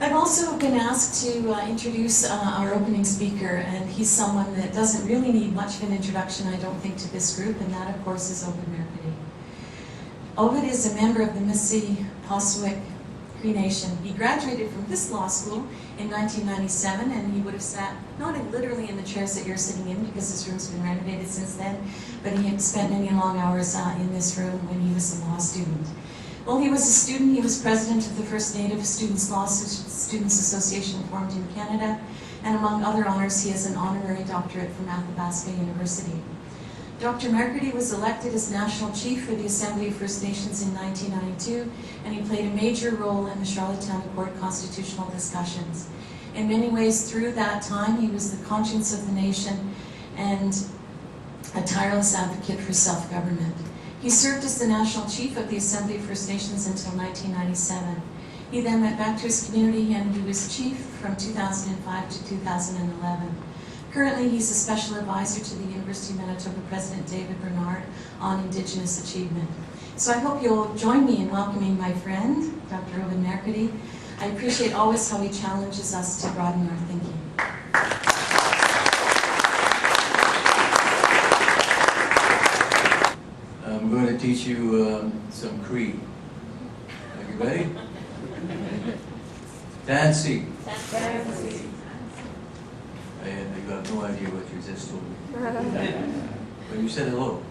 I've also been asked to introduce our opening speaker, and he's someone that doesn't really need much of an introduction, I don't think, to this group, and that, of course, is Ovide Mercredi. Ovide is a member of the Mississippi Poswick Cree Nation. He graduated from this law school in 1997, and he would have sat, not literally in the chairs that you're sitting in, because this room's been renovated since then, but he had spent many long hours in this room when he was a law student. While he was a student, he was president of the first Native Students Law Students Association formed in Canada, and among other honors, he has an honorary doctorate from Athabasca University. Dr. Mercredi was elected as National Chief for the Assembly of First Nations in 1992, and he played a major role in the Charlottetown Accord constitutional discussions. In many ways, through that time, he was the conscience of the nation and a tireless advocate for self-government. He served as the National Chief of the Assembly of First Nations until 1997. He then went back to his community and he was Chief from 2005 to 2011. Currently, he's a special advisor to the University of Manitoba President David Bernard on Indigenous achievement. So I hope you'll join me in welcoming my friend, Dr. Ovide Mercredi. I appreciate always how he challenges us to broaden our thinking. I'm going to teach you some Cree. Are you ready? Dancy. You have no idea what you just told me. But you said hello.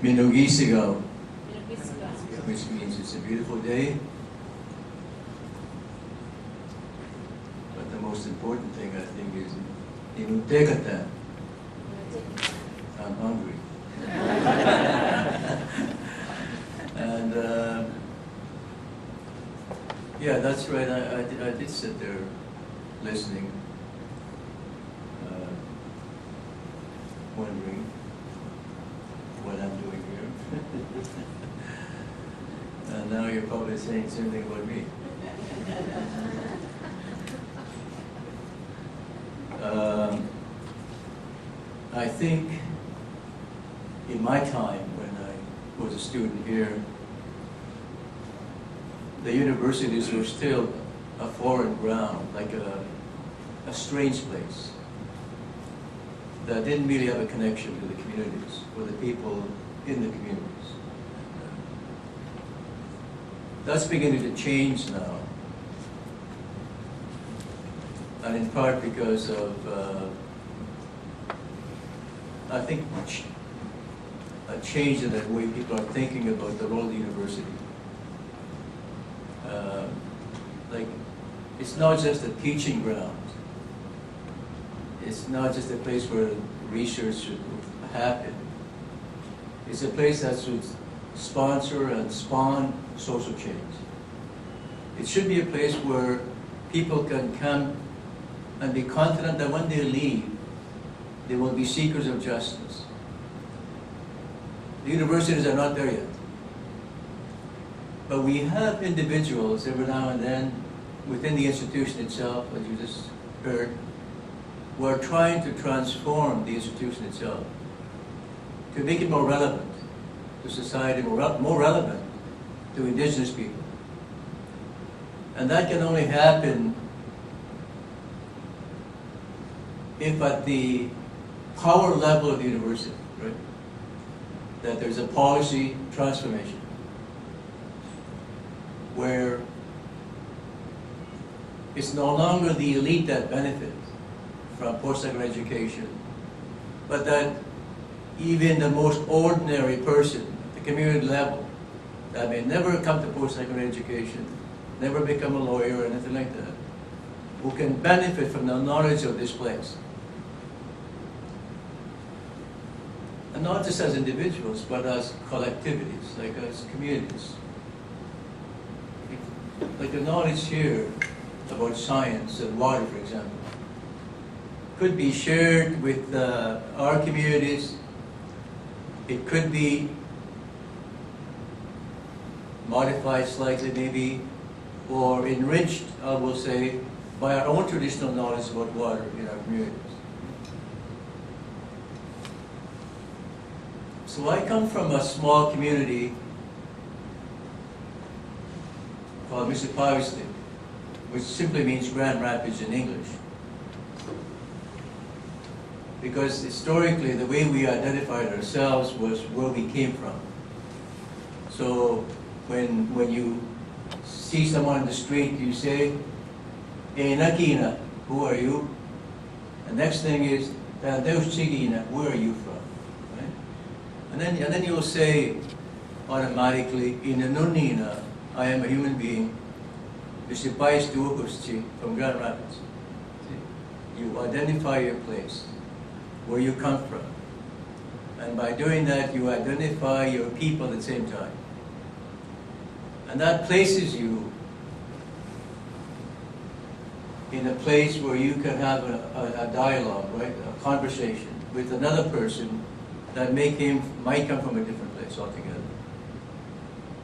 Minugisigaw, which means it's a beautiful day. But the most important thing, I think, is Inutekatan. I'm hungry. And yeah, that's right. I did sit there listening, wondering what I'm doing here. And now you're probably saying something about me. I think in my time when I was a student here, the universities were still a foreign ground, like a strange place that didn't really have a connection to the communities or the people in the communities. That's beginning to change now, and in part because of, I think, a change in the way people are thinking about the role of the university. Like, it's not just a teaching ground. It's not just a place where research should happen. It's a place that should sponsor and spawn social change. It should be a place where people can come and be confident that when they leave, they will be seekers of justice. The universities are not there yet. But we have individuals every now and then within the institution itself, as you just heard, who are trying to transform the institution itself, to make it more relevant to society, more relevant to Indigenous people. And that can only happen if at the power level of the university, right, that there's a policy transformation where it's no longer the elite that benefit from post-secondary education, but that even the most ordinary person at the community level that may never come to post-secondary education, never become a lawyer or anything like that, who can benefit from the knowledge of this place. And not just as individuals, but as collectivities, like as communities. Like the knowledge here about science and water, for example, could be shared with our communities. It could be modified slightly maybe, or enriched, I will say, by our own traditional knowledge about water in our communities. So I come from a small community called municipality, which simply means Grand Rapids in English. Because historically, the way we identified ourselves was where we came from. So when you see someone on the street, you say, "Eh, Nakina, who are you?" The next thing is, "Deus Chigina, where are you from?" Right? And then you'll say automatically, "Inanunina, I am a human being. H2O from Grand Rapids." See? You identify your place, where you come from. And by doing that, you identify your people at the same time. And that places you in a place where you can have a dialogue, right? A conversation with another person that might come from a different place altogether.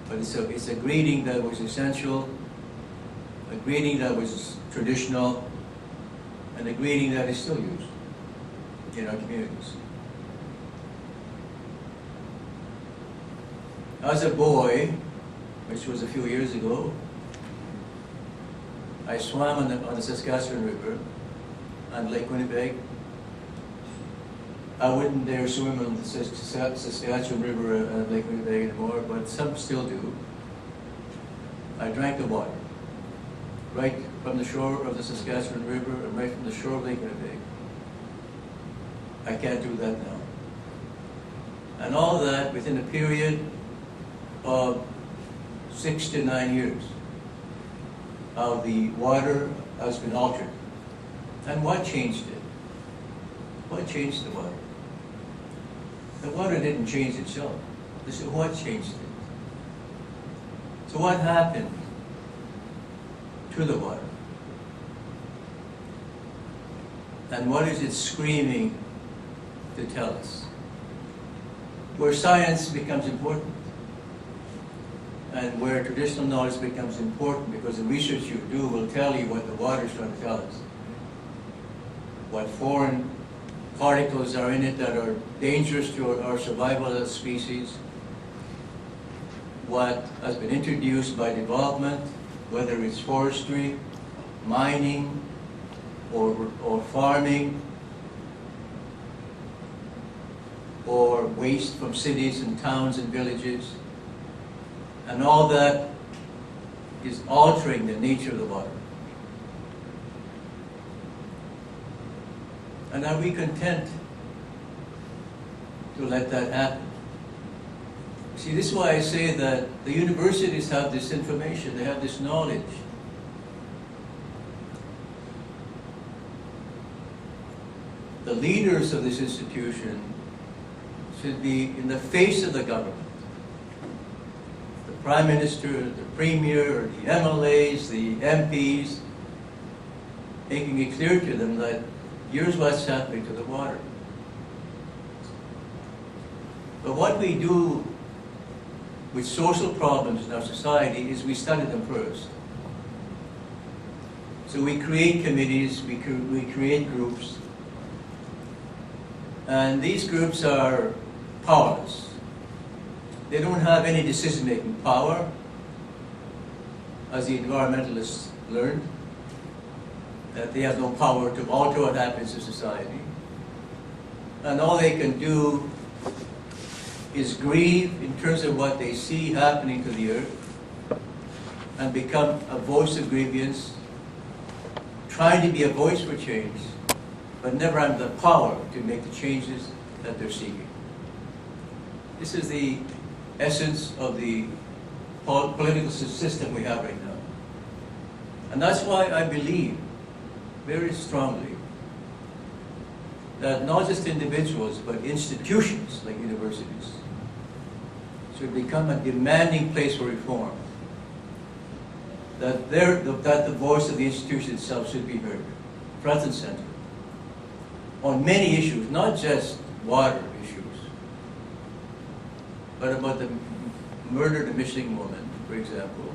But it's a greeting that was essential, a greeting that was traditional, and a greeting that is still used in our communities. As a boy, which was a few years ago, I swam on the Saskatchewan River on Lake Winnipeg. I wouldn't dare swim on the Saskatchewan River and Lake Winnipeg anymore, but some still do. I drank the water, right from the shore of the Saskatchewan River and right from the shore of Lake Winnipeg. I can't do that now. And all that within a period of 6 to 9 years. How the water has been altered. And what changed it? What changed the water? The water didn't change itself. This is what changed it. So what happened to the water? And what is it screaming to tell us? Where science becomes important, and where traditional knowledge becomes important, because the research you do will tell you what the water is trying to tell us. What foreign particles are in it that are dangerous to our survival as a species. What has been introduced by development, whether it's forestry, mining, or farming, or waste from cities and towns and villages. And all that is altering the nature of the water. And are we content to let that happen? See, this is why I say that the universities have this information, they have this knowledge. The leaders of this institution should be in the face of the government. The Prime Minister, the Premier, the MLAs, the MPs, making it clear to them that here's what's happening to the water. But what we do with social problems in our society is we study them first. So we create committees, we create groups, and these groups are powerless. They don't have any decision-making power, as the environmentalists learned, that they have no power to alter what happens in society. And all they can do is grieve in terms of what they see happening to the earth and become a voice of grievance, trying to be a voice for change, but never have the power to make the changes that they're seeking. This is the essence of the political system we have right now. And that's why I believe very strongly that not just individuals, but institutions like universities should become a demanding place for reform. That the voice of the institution itself should be heard, front and center, on many issues, not just water issues, but about the murdered and missing woman, for example,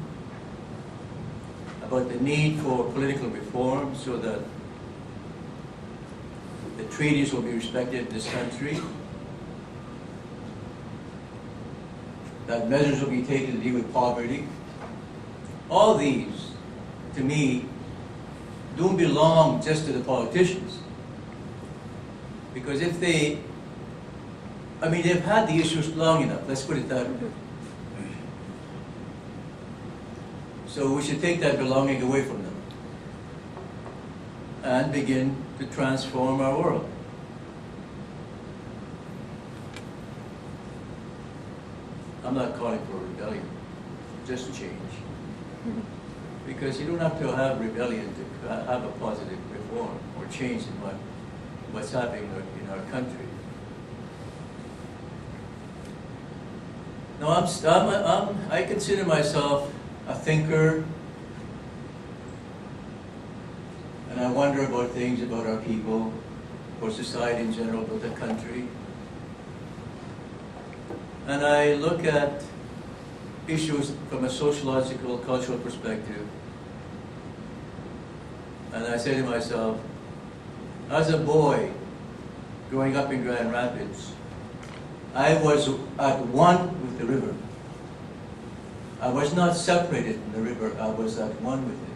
about the need for political reform so that the treaties will be respected in this country, that measures will be taken to deal with poverty, all these, to me, don't belong just to the politicians. Because if they, I mean, they've had the issues long enough, let's put it that way. So we should take that belonging away from them and begin to transform our world. I'm not calling for rebellion, just change. Because you don't have to have rebellion to have a positive reform or change in what's happening in our country. No, I consider myself a thinker, and I wonder about things, about our people, or society in general, about the country. And I look at issues from a sociological, cultural perspective, and I say to myself, as a boy growing up in Grand Rapids, I was at one with the river. I was not separated from the river, I was at one with it.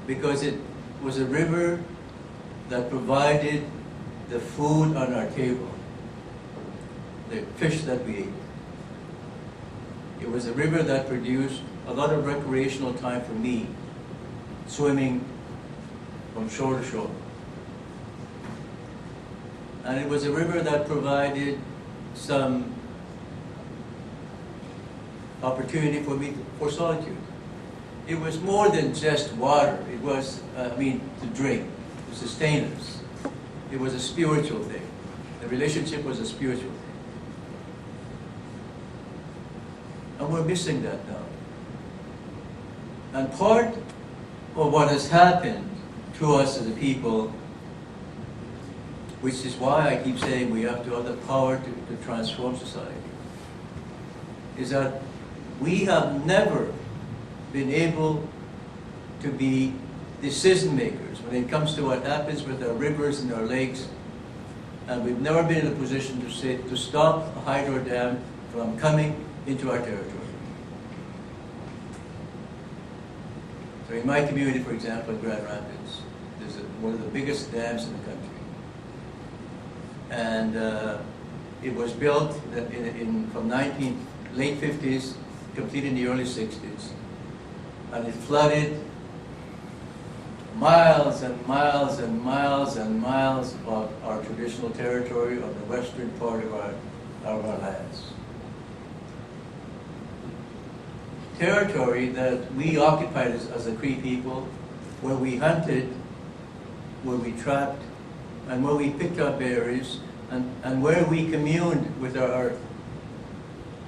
Because it was a river that provided the food on our table, the fish that we ate. It was a river that produced a lot of recreational time for me, swimming from shore to shore. And it was a river that provided some opportunity for me for solitude. It was more than just water. It was, to drink, to sustain us. It was a spiritual thing. The relationship was a spiritual thing. And we're missing that now. And part of what has happened to us as a people, which is why I keep saying we have to have the power to transform society, is that we have never been able to be decision makers when it comes to what happens with our rivers and our lakes, and we've never been in a position to stop a hydro dam from coming into our territory. So in my community, for example, in Grand Rapids, there's one of the biggest dams in the country. And it was built from late 50s, completed in the early 60s. And it flooded miles and miles and miles and miles of our traditional territory on the western part of our lands. Territory that we occupied as a Cree people, where we hunted, where we trapped, and where we picked up berries, and where we communed with our earth,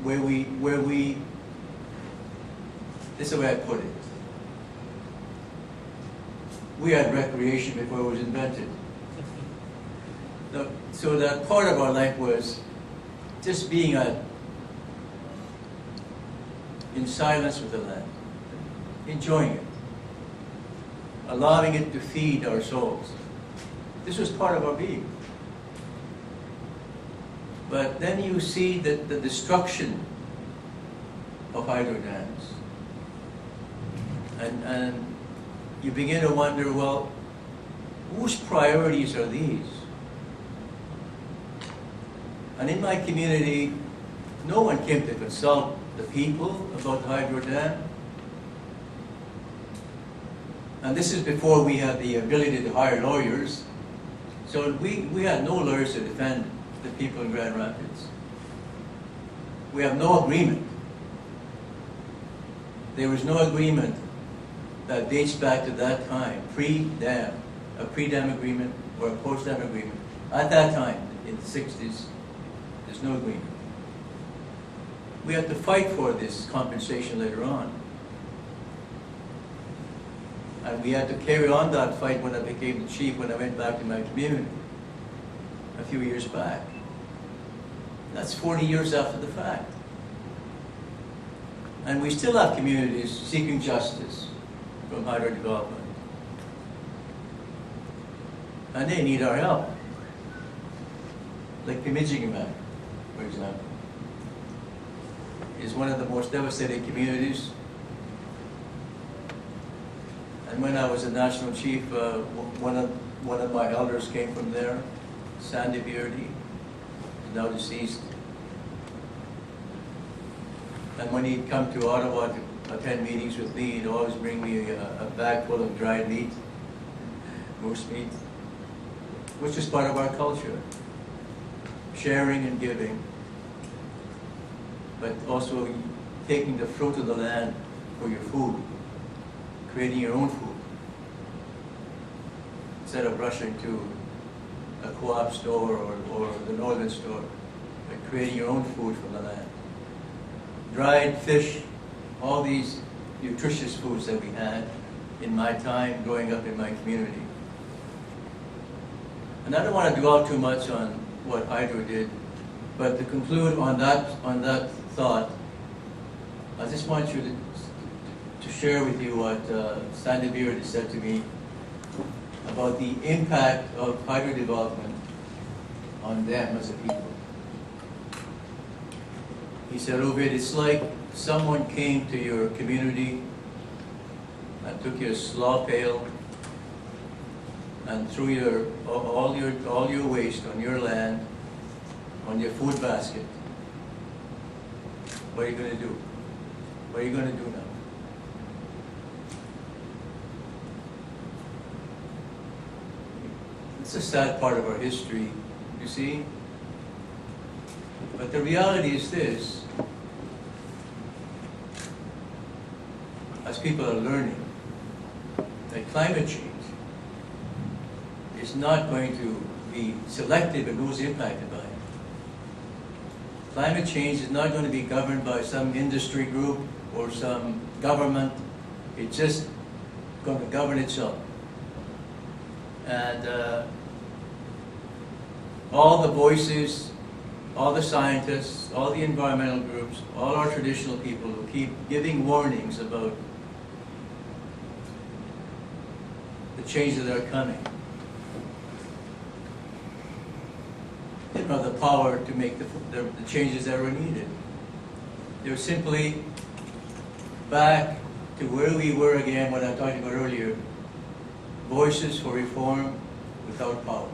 where we, this is the way I put it. We had recreation before it was invented. So that part of our life was just being in silence with the land, enjoying it, allowing it to feed our souls. This was part of our being. But then you see the destruction of hydro dams. And you begin to wonder, well, whose priorities are these? And in my community, no one came to consult the people about the hydro dam. And this is before we had the ability to hire lawyers. So we had no lawyers to defend the people in Grand Rapids. We have no agreement. There was no agreement that dates back to that time, pre-dam, a pre-dam agreement or a post-dam agreement. At that time, in the 60s, there's no agreement. We had to fight for this compensation later on. And we had to carry on that fight when I became the chief, when I went back to my community a few years back. That's 40 years after the fact. And we still have communities seeking justice from hydro development. And they need our help. Like the Michigan, for example, is one of the most devastated communities And when I was a national chief, one of my elders came from there, Sandy Beardy, now deceased. And when he'd come to Ottawa to attend meetings with me, he'd always bring me a bag full of dried meat, moose meat, which is part of our culture. Sharing and giving, but also taking the fruit of the land for your food, creating your own food, instead of rushing to a co-op store or the northern store, but creating your own food from the land. Dried fish, all these nutritious foods that we had in my time growing up in my community. And I don't want to dwell too much on what Hydro did, but to conclude on that thought, I just want you to share with you what Sandy Beard said to me about the impact of hydro development on them as a people. He said, Ovide, it's like someone came to your community and took your slaw pail and threw all your waste on your land, on your food basket. What are you going to do? What are you going to do now? It's a sad part of our history, you see? But the reality is this: as people are learning that climate change is not going to be selective in who's impacted by it. Climate change is not going to be governed by some industry group or some government. It's just going to govern itself. And all the voices, all the scientists, all the environmental groups, all our traditional people who keep giving warnings about the changes that are coming, they don't have the power to make the changes that are needed. They're simply back to where we were again, what I was talking about earlier, voices for reform without power.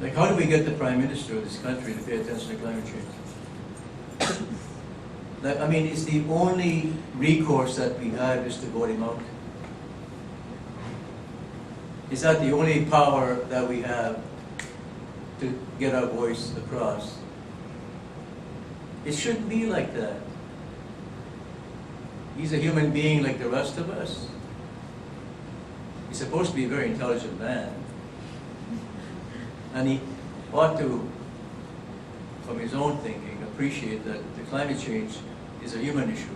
Like, how do we get the Prime Minister of this country to pay attention to climate change? Like, I mean, it's the only recourse that we have is to vote him out. Is that the only power that we have to get our voice across? It shouldn't be like that. He's a human being like the rest of us. He's supposed to be a very intelligent man. And he ought to, from his own thinking, appreciate that the climate change is a human issue,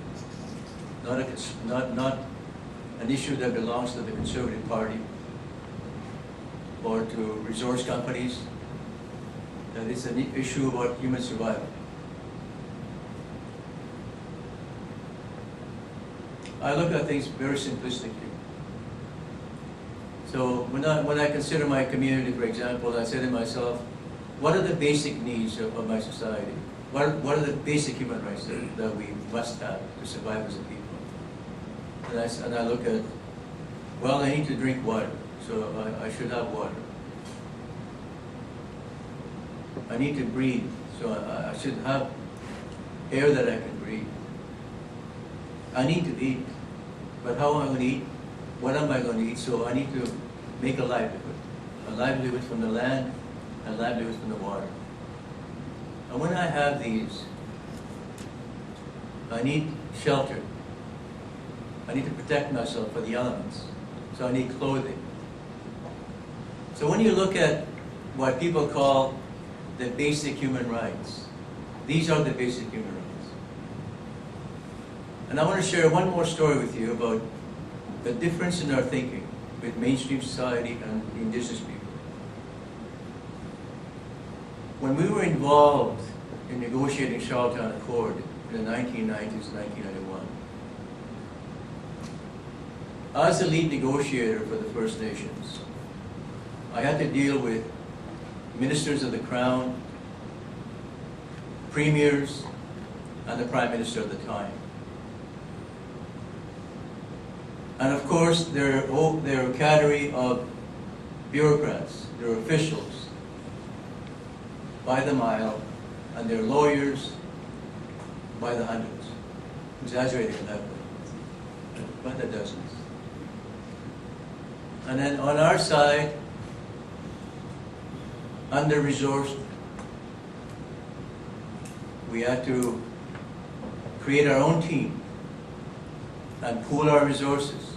not an issue that belongs to the Conservative Party or to resource companies. That it's an issue about human survival. I look at things very simplistically. So when I consider my community, for example, I say to myself, what are the basic needs of my society? What are the basic human rights that we must have to survive as a people? And I look at, well, I need to drink water, so I should have water. I need to breathe, so I should have air that I can breathe. I need to eat, but how am I going to eat? What am I going to eat? So I need to make a livelihood from the land, a livelihood from the water. And when I have these, I need shelter. I need to protect myself from the elements. So I need clothing. So when you look at what people call the basic human rights, these are the basic human rights. And I want to share one more story with you about the difference in our thinking with mainstream society and the indigenous people. When we were involved in negotiating Charlottetown Accord in the 1990s, 1991, as the lead negotiator for the First Nations, I had to deal with ministers of the Crown, premiers, and the Prime Minister at the time. And of course, they're a cadre of bureaucrats, they're officials by the mile, and they're lawyers by the hundreds. Exaggerating that way, by the dozens. And then on our side, under-resourced, we had to create our own team and pool our resources.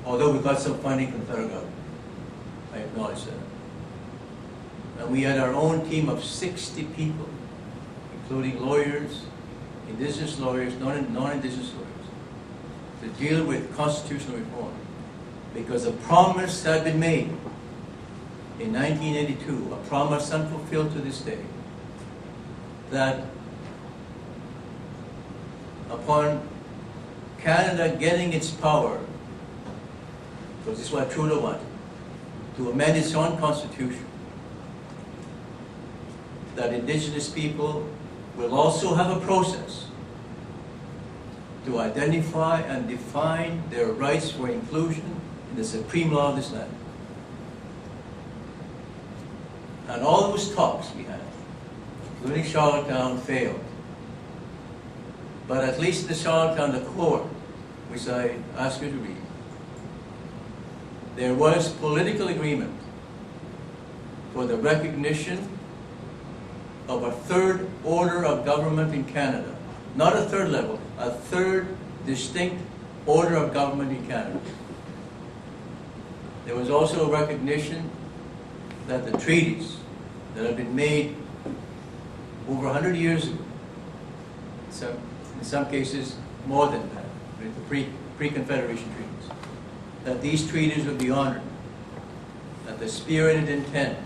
Although we got some funding from the federal government, I acknowledge that. And we had our own team of 60 people, including lawyers, indigenous lawyers, non-indigenous lawyers, to deal with constitutional reform. Because a promise had been made in 1982, a promise unfulfilled to this day, that upon Canada getting its power, because this is what Trudeau wanted, to amend its own constitution, that Indigenous people will also have a process to identify and define their rights for inclusion in the supreme law of this land. And all those talks we had, including Charlottetown, failed. But at least the Charlottetown Accord, which I ask you to read, there was political agreement for the recognition of a third order of government in Canada. Not a third level, a third distinct order of government in Canada. There was also a recognition that the treaties that had been made over 100 years ago, in some cases more than that, with the pre-Confederation treaties, that these treaties would be honored, that the spirit and intent,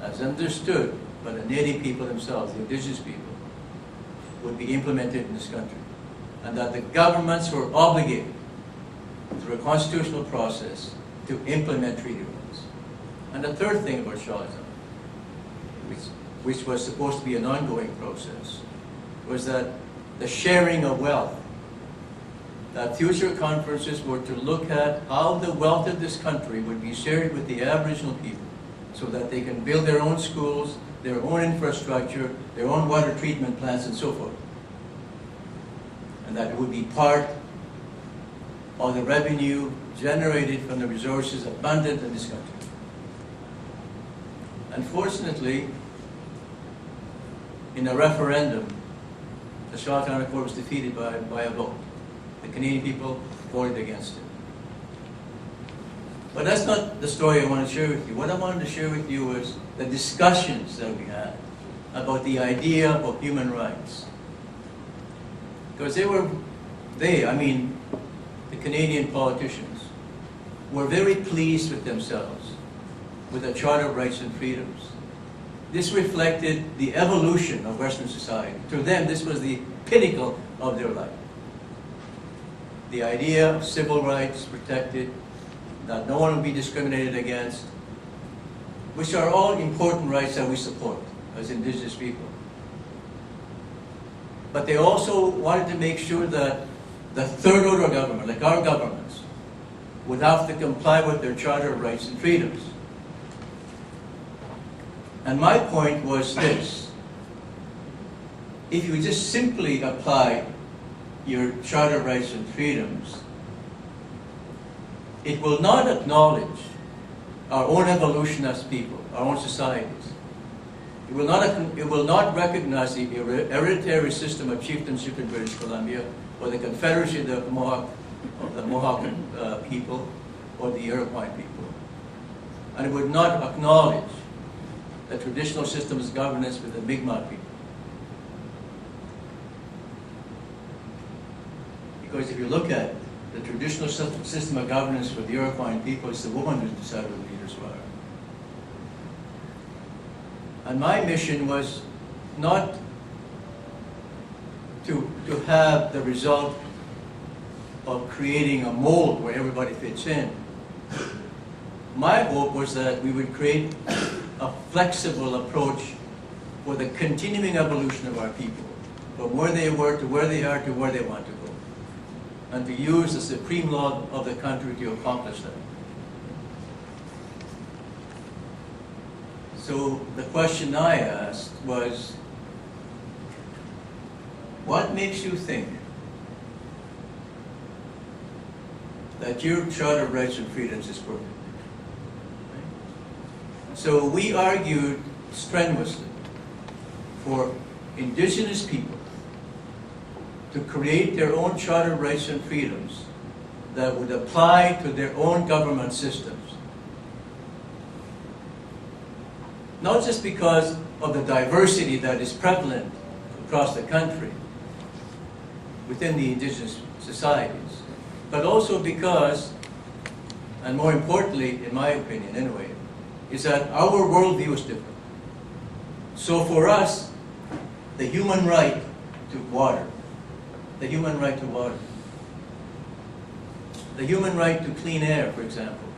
as understood by the Native people themselves, the Indigenous people, would be implemented in this country, and that the governments were obligated through a constitutional process to implement treaty rights. And the third thing about Charlottetown, which was supposed to be an ongoing process, was that the sharing of wealth, that future conferences were to look at how the wealth of this country would be shared with the Aboriginal people so that they can build their own schools, their own infrastructure, their own water treatment plants, and so forth. And that it would be part of the revenue generated from the resources abundant in this country. Unfortunately, in a referendum, the Charlottetown Accord was defeated by a vote. The Canadian people voted against it. But that's not the story I want to share with you. What I wanted to share with you was the discussions that we had about the idea of human rights. Because I mean, the Canadian politicians, were very pleased with themselves, with the Charter of Rights and Freedoms. This reflected the evolution of Western society. To them, this was the pinnacle of their life. The idea of civil rights protected, that no one would be discriminated against, which are all important rights that we support as Indigenous people. But they also wanted to make sure that the third order of government, like our governments, would have to comply with their Charter of Rights and Freedoms. And my point was this: if you just simply apply your Charter of Rights and Freedoms, it will not acknowledge our own evolution as people, our own societies. It will not recognize the hereditary system of chieftainship in British Columbia, or the confederacy of the Mohawk people, or the Iroquois people. And it would not acknowledge the traditional systems of governance with the Mi'kmaq people. Because if you look at the traditional system of governance for the Iroquois people, it's the woman who decided who the leaders were. And my mission was not to have the result of creating a mold where everybody fits in. My hope was that we would create a flexible approach for the continuing evolution of our people, from where they were to where they are to where they want to go. and to use the supreme law of the country to accomplish that. So the question I asked was, what makes you think that your Charter of Rights and Freedoms is perfect? So we argued strenuously for indigenous people to create their own Charter of Rights and Freedoms that would apply to their own government systems. Not just because of the diversity that is prevalent across the country within the indigenous societies, but also because, and more importantly, in my opinion anyway, is that our worldview is different. So for us, the human right to water, the human right to water, the human right to clean air, for example,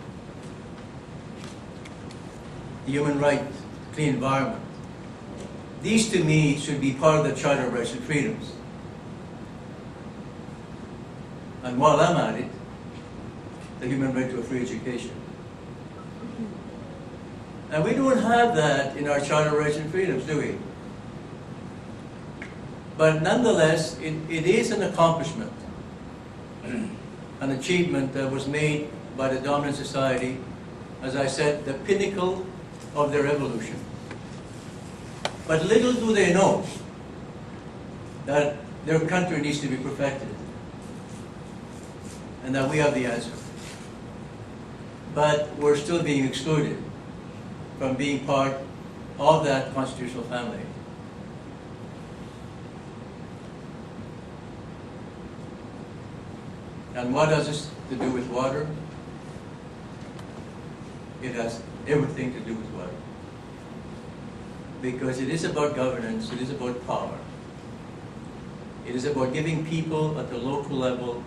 the human right to clean environment, these to me should be part of the Charter of Rights and Freedoms. And while I'm at it, the human right to a free education. And we don't have that in our Charter of Rights and Freedoms, do we? But nonetheless, it is an accomplishment, an achievement that was made by the dominant society, as I said, the pinnacle of their evolution. But little do they know that their country needs to be perfected, and that we have the answer. But we're still being excluded from being part of that constitutional family. And what has this to do with water? It has everything to do with water. Because it is about governance, it is about power. It is about giving people at the local level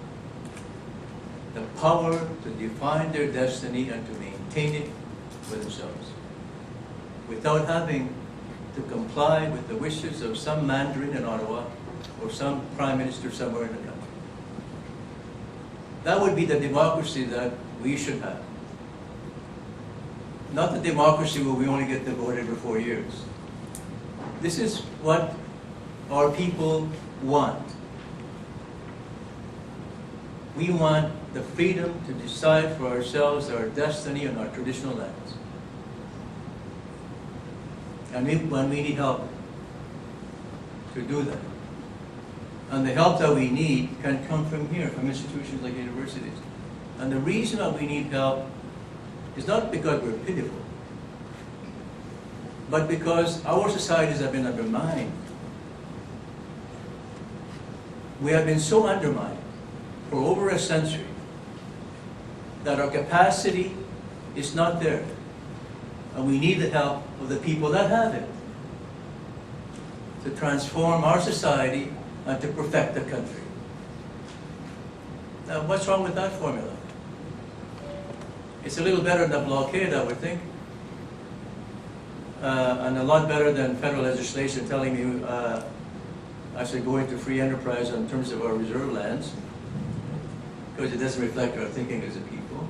the power to define their destiny and to maintain it for themselves, without having to comply with the wishes of some mandarin in Ottawa or some prime minister somewhere in the country. That would be the democracy that we should have. Not the democracy where we only get to vote every 4 years. This is what our people want. We want the freedom to decide for ourselves our destiny on our traditional lands. And we need help to do that. And the help that we need can come from here, from institutions like universities. And the reason that we need help is not because we're pitiful, but because our societies have been undermined. We have been so undermined for over a century that our capacity is not there. And we need the help of the people that have it to transform our society and to perfect the country. Now, what's wrong with that formula? It's a little better than blockade, I would think. And a lot better than federal legislation telling me I should go into free enterprise in terms of our reserve lands, because it doesn't reflect our thinking as a people,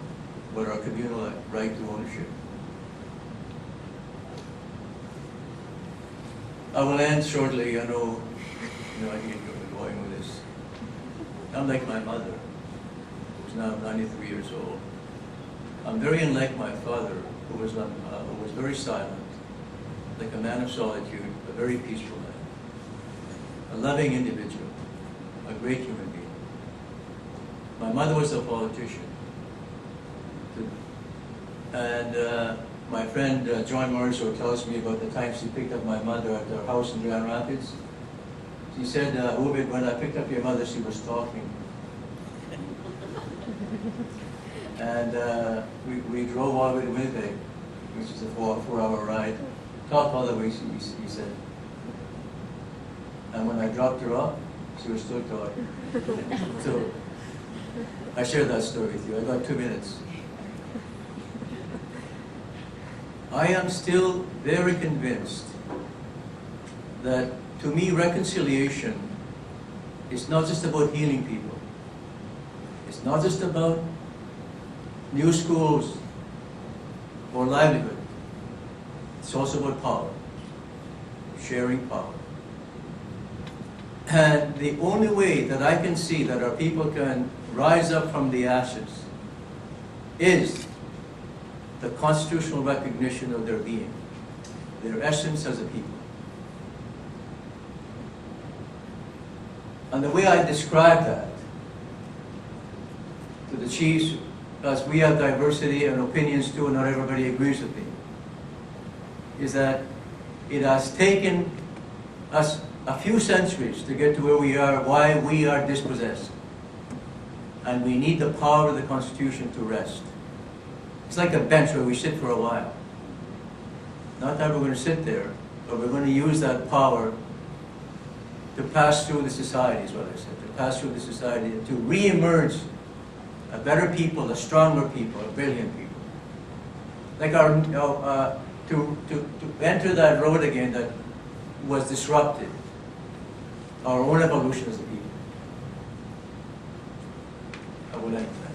but our communal right to ownership. I will end shortly. I know I can get going with this. I'm like my mother, who's now 93 years old. I'm very unlike my father, who was very silent, like a man of solitude, a very peaceful man, a loving individual, a great human being. My mother was a politician. And my friend John Morrislow tells me about the time she picked up my mother at her house in Grand Rapids. She said, Ovide, when I picked up your mother, she was talking. And we drove all the way to Winnipeg, which is a four-hour ride. Talked all the way, he said. And when I dropped her off, she was still talking. So I shared that story with you. I got 2 minutes. I am still very convinced that, to me, reconciliation is not just about healing people. It's not just about new schools or livelihood. It's also about power, sharing power. And the only way that I can see that our people can rise up from the ashes is the constitutional recognition of their being, their essence as a people. And the way I describe that to the chiefs, because we have diversity and opinions too, and not everybody agrees with me, is that it has taken us a few centuries to get to where we are, why we are dispossessed. And we need the power of the Constitution to rest. It's like a bench where we sit for a while. Not that we're going to sit there, but we're going to use that power to pass through the society, is what I said, to pass through the society, to re-emerge a better people, a stronger people, a brilliant people. Like to enter that road again that was disrupted, our own evolution as a people. I will end with that.